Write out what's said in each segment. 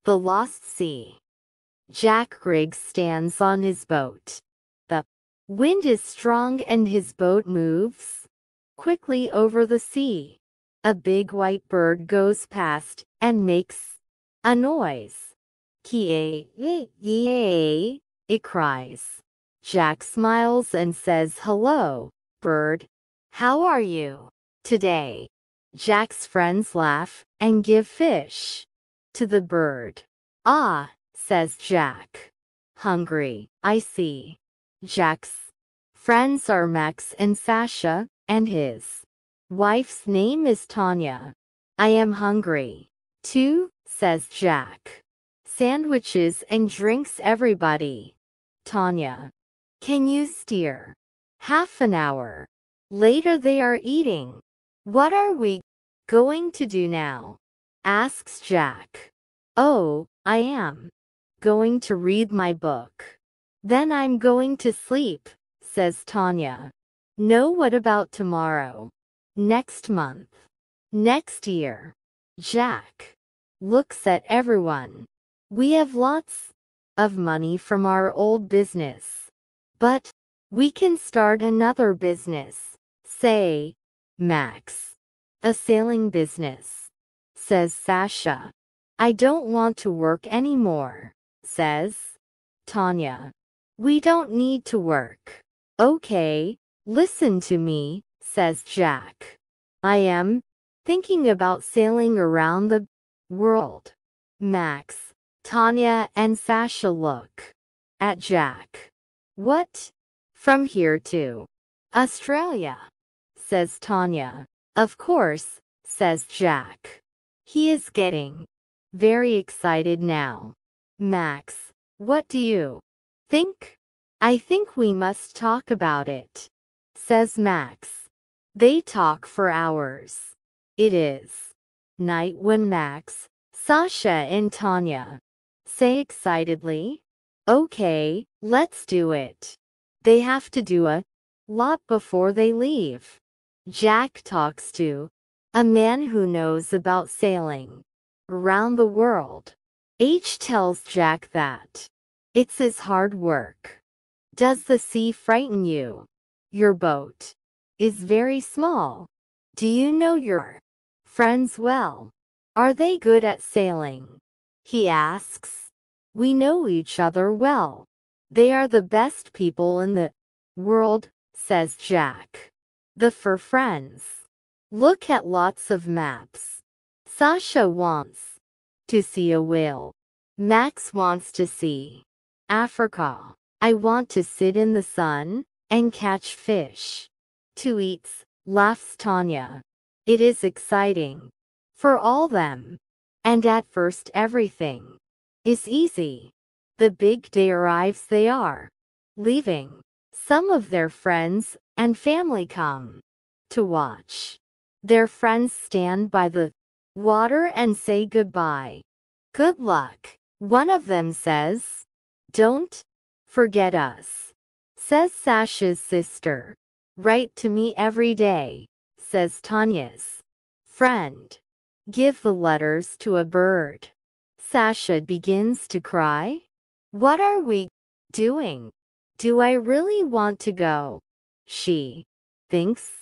The Lost Sea. Jack Griggs stands on his boat. The wind is strong and his boat moves quickly over the sea. A big white bird goes past and makes a noise. Kie, it cries. Jack smiles and says, "Hello, bird. How are you today?" Jack's friends laugh and give fish to the bird. "Ah," says Jack. "Hungry, I see." Jack's friends are Max and Sasha, and his wife's name is Tanya. "I am hungry, too," says Jack. "Sandwiches and drinks, everybody." Tanya. "Can you steer?" Half an hour later they are eating. "What are we going to do now?" asks Jack. "Oh, I am going to read my book. Then I'm going to sleep," says Tanya. "No, what about tomorrow? Next month? Next year?" Jack looks at everyone. "We have lots of money from our old business. But we can start another business. Say, Max. A sailing business," says Sasha. "I don't want to work anymore," says Tanya. "We don't need to work." "Okay, listen to me," says Jack. "I am thinking about sailing around the world." Max, Tanya, and Sasha look at Jack. "What? From here to Australia?" says Tanya. "Of course," says Jack. He is getting very excited now. "Max, what do you think?" "I think we must talk about it," says Max. They talk for hours. It is night when Max, Sasha, and Tanya say excitedly, "Okay, let's do it." They have to do a lot before they leave. Jack talks to a man who knows about sailing around the world. H tells Jack that it's his hard work. "Does the sea frighten you? Your boat is very small. Do you know your friends well? Are they good at sailing?" he asks. "We know each other well. They are the best people in the world," says Jack. The fur friends look at lots of maps. Sasha wants to see a whale. Max wants to see Africa. "I want to sit in the sun and catch fish to eat," laughs Tanya. It is exciting for all them. And at first everything is easy. The big day arrives. They are leaving. Some of their friends and family come to watch. Their friends stand by the water and say goodbye. "Good luck," one of them says. "Don't forget us," says Sasha's sister. "Write to me every day," says Tanya's friend. "Give the letters to a bird." Sasha begins to cry. "What are we doing? Do I really want to go?" she thinks.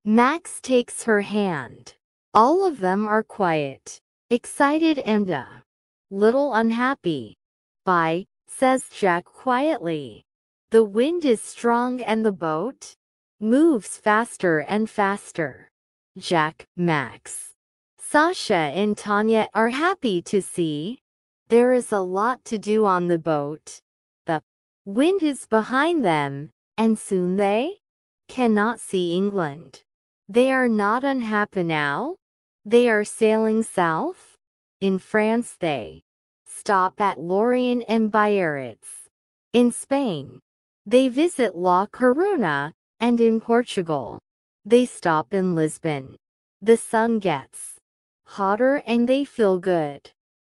Max takes her hand. All of them are quiet, excited, and a little unhappy. "Bye," says Jack quietly. The wind is strong and the boat moves faster and faster. Jack, Max, Sasha, and Tanya are happy to see there is a lot to do on the boat. The wind is behind them, and soon they cannot see England. They are not unhappy now. They are sailing south. In France they stop at Lorient and Biarritz. In Spain they visit La Coruna, and in Portugal they stop in Lisbon. The sun gets hotter and they feel good.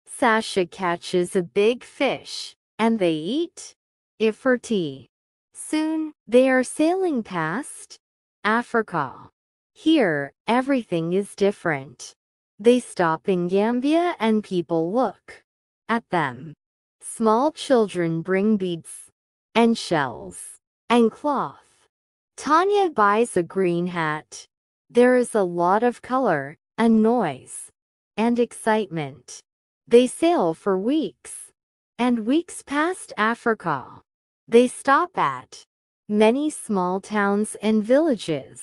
Sasha catches a big fish, and they eat it for tea. Soon they are sailing past Africa. Here, everything is different. They stop in Gambia and people look at them. Small children bring beads and shells and cloth. Tanya buys a green hat. There is a lot of color and noise and excitement. They sail for weeks and weeks past Africa. They stop at many small towns and villages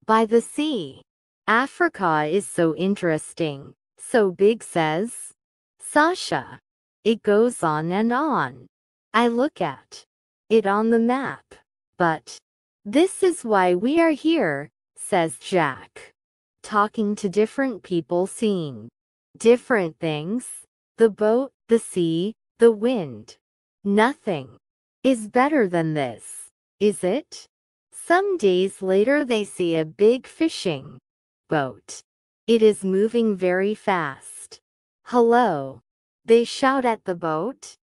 by the sea. Africa is so interesting, so big, says Sasha. It goes on and on. I look at it on the map. But this is why we are here, says Jack. Talking to different people, seeing different things. The boat, the sea, the wind. Nothing is better than this, is it? Some days later they see a big fishing boat. It is moving very fast. Hello. They shout at the boat.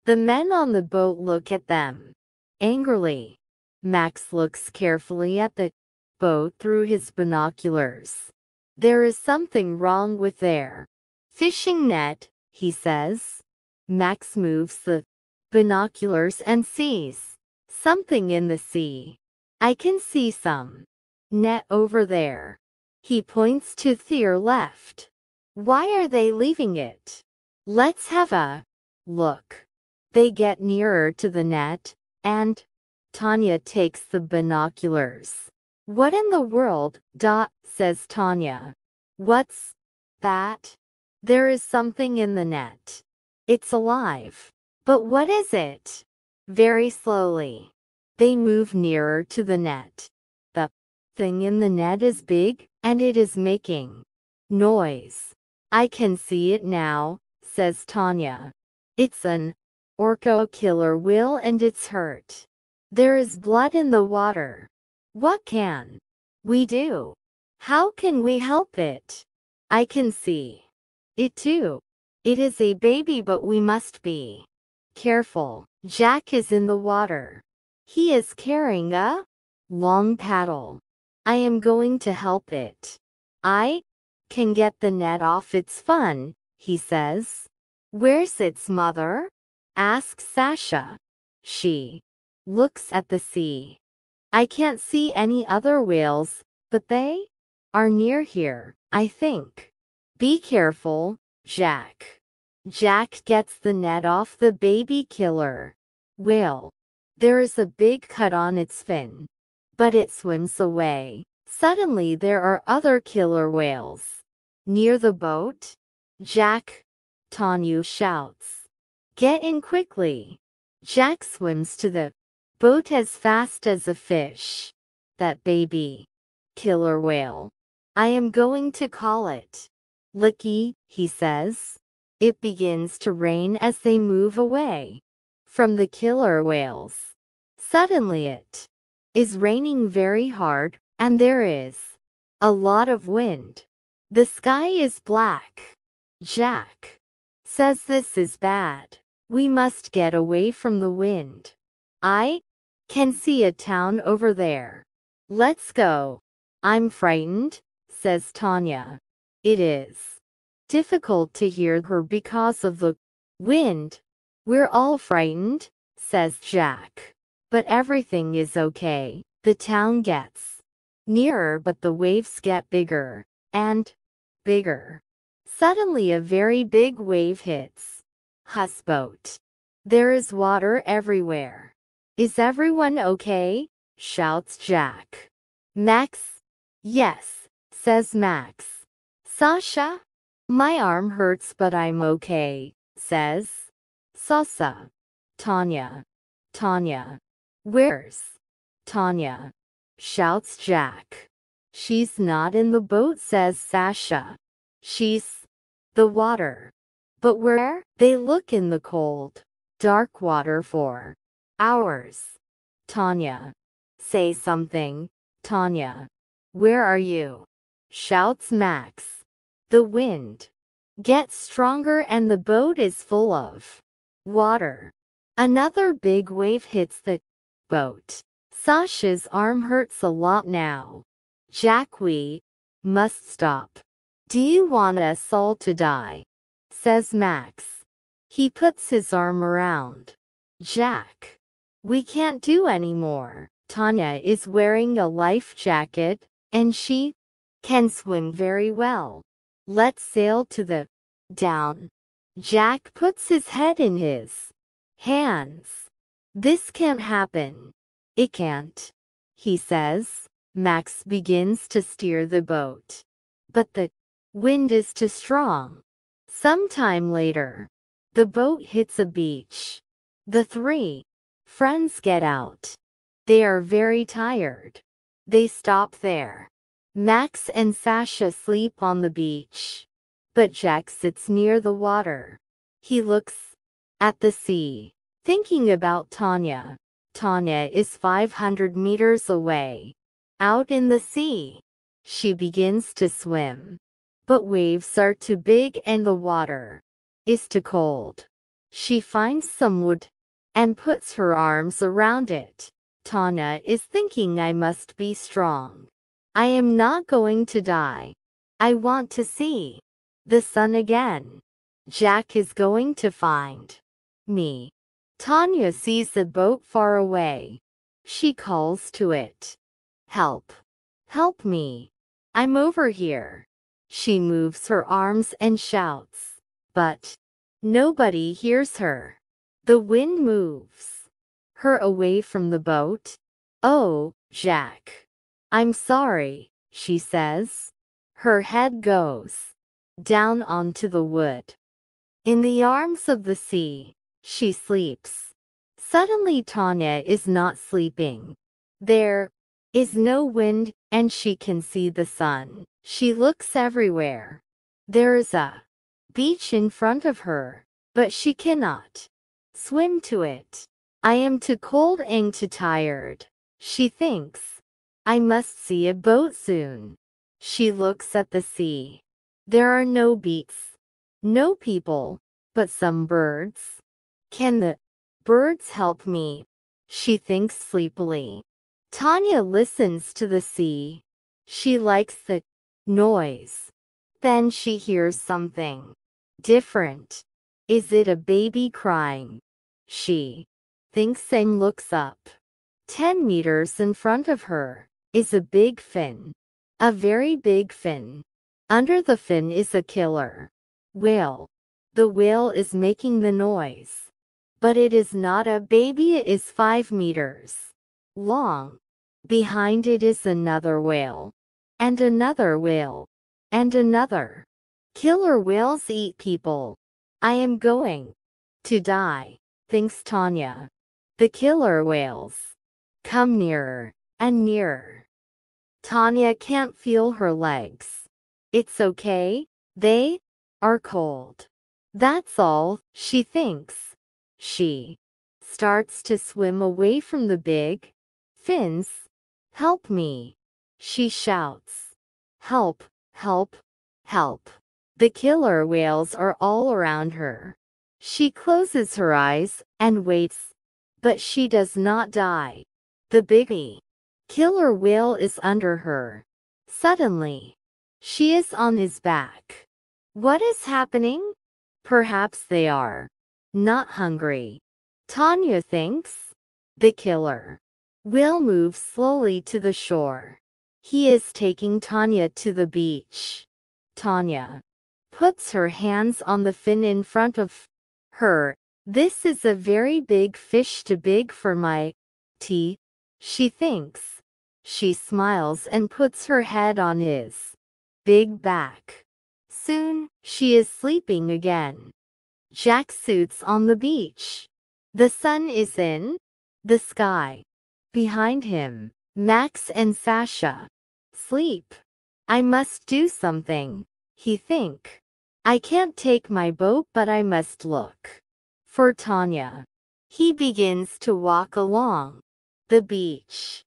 The men on the boat look at them angrily. Max looks carefully at the boat through his binoculars. There is something wrong with their fishing net, he says. Max moves the binoculars and sees something in the sea. I can see some net over there. He points to their left. Why are they leaving it? Let's have a look. They get nearer to the net, and Tanya takes the binoculars. What in the world, says Tanya. What's that? There is something in the net. It's alive. But what is it? Very slowly, they move nearer to the net. The thing in the net is big, and it is making noise. I can see it now, says Tanya. It's an orca killer whale and it's hurt. There is blood in the water. What can we do? How can we help it? I can see it too. It is a baby, but we must be careful. Jack is in the water. He is carrying a long paddle. I am going to help it. I can get the net off. It's fun, he says. Where's its mother? Asks Sasha. She looks at the sea. I can't see any other whales, but they are near here, I think. Be careful, Jack. Jack gets the net off the baby killer whale. There is a big cut on its fin, but it swims away. Suddenly there are other killer whales near the boat. Jack, Tanya shouts. Get in quickly. Jack swims to the boat as fast as a fish. That baby killer whale. I am going to call it Licky, he says. It begins to rain as they move away from the killer whales. Suddenly it is raining very hard, and there is a lot of wind. The sky is black. Jack says this is bad. We must get away from the wind. I can see a town over there. Let's go. I'm frightened, says Tanya. It is difficult to hear her because of the wind. We're all frightened, says Jack. But everything is okay. The town gets nearer, but the waves get bigger and bigger. Suddenly a very big wave hits Huss boat. There is water everywhere. Is everyone okay? Shouts Jack. Max? Yes, says Max. Sasha? My arm hurts, but I'm okay, says Sasha. Tanya. Tanya. Where's Tanya? Shouts Jack. She's not in the boat, says Sasha. She's the water. But where? They look in the cold, dark water for hours. Tanya. Say something, Tanya. Where are you? Shouts Max. The wind gets stronger and the boat is full of water. Another big wave hits the boat. Sasha's arm hurts a lot now. Jack, we must stop. Do you want us all to die? Says Max. He puts his arm around Jack. We can't do anymore. Tanya is wearing a life jacket, and she can swim very well. Let's sail to the down. Jack puts his head in his hands. This can't happen. It can't, he says. Max begins to steer the boat. But the wind is too strong. Sometime later, the boat hits a beach. The three friends get out. They are very tired. They stop there. Max and Sasha sleep on the beach. But Jack sits near the water. He looks at the sea, thinking about Tanya. Tanya is 500 meters away. Out in the sea. She begins to swim. But waves are too big and the water is too cold. She finds some wood and puts her arms around it. Tanya is thinking, I must be strong. I am not going to die. I want to see the sun again. Jack is going to find me. Tanya sees the boat far away. She calls to it. Help. Help me. I'm over here. She moves her arms and shouts. But nobody hears her. The wind moves her away from the boat. Oh, Jack. I'm sorry, she says. Her head goes down onto the wood. In the arms of the sea, she sleeps. Suddenly Tanya is not sleeping. There is no wind, and she can see the sun. She looks everywhere. There is a beach in front of her, but she cannot swim to it. I am too cold and too tired, she thinks. I must see a boat soon. She looks at the sea. There are no beaks, no people, but some birds. Can the birds help me? She thinks sleepily. Tanya listens to the sea. She likes the noise. Then she hears something different. Is it a baby crying? She thinks and looks up. 10 meters in front of her is a big fin. A very big fin. Under the fin is a killer whale. The whale is making the noise. But it is not a baby, it is 5 meters long. Behind it is another whale. And another whale. And another. Killer whales eat people. I am going to die, thinks Tanya. The killer whales come nearer and nearer. Tanya can't feel her legs. It's okay, they are cold. That's all, she thinks. She starts to swim away from the big fins. Help me, she shouts. Help, help, help. The killer whales are all around her. She closes her eyes and waits, but she does not die. The big killer whale is under her. Suddenly, she is on his back. What is happening? Perhaps they are not hungry. Tanya thinks. The killer whale moves slowly to the shore. He is taking Tanya to the beach. Tanya puts her hands on the fin in front of her. This is a very big fish, too big for my teeth, she thinks. She smiles and puts her head on his big back. Soon, she is sleeping again. Jack suits on the beach. The sun is in the sky. Behind him, Max and Sasha sleep. I must do something, he think. I can't take my boat, but I must look for Tanya. He begins to walk along the beach.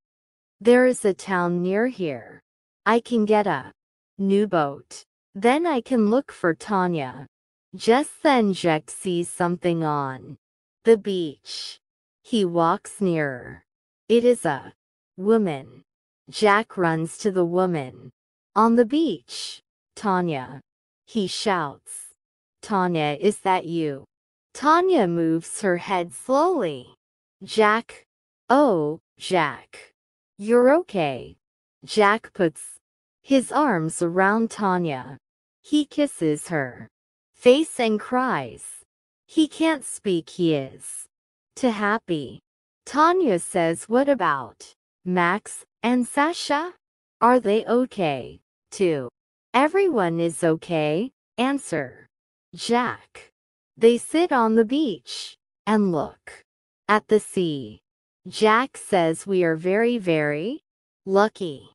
There is a town near here. I can get a new boat. Then I can look for Tanya. Just then Jack sees something on the beach. He walks nearer. It is a woman. Jack runs to the woman on the beach. Tanya. He shouts. Tanya, is that you? Tanya moves her head slowly. Jack. Oh, Jack. You're okay. Jack puts his arms around Tanya. He kisses her face and cries. He can't speak, he is too happy. Tanya says, what about Max and Sasha? Are they okay too? Everyone is okay, answer Jack. They sit on the beach and look at the sea. Jack says we are very, very lucky.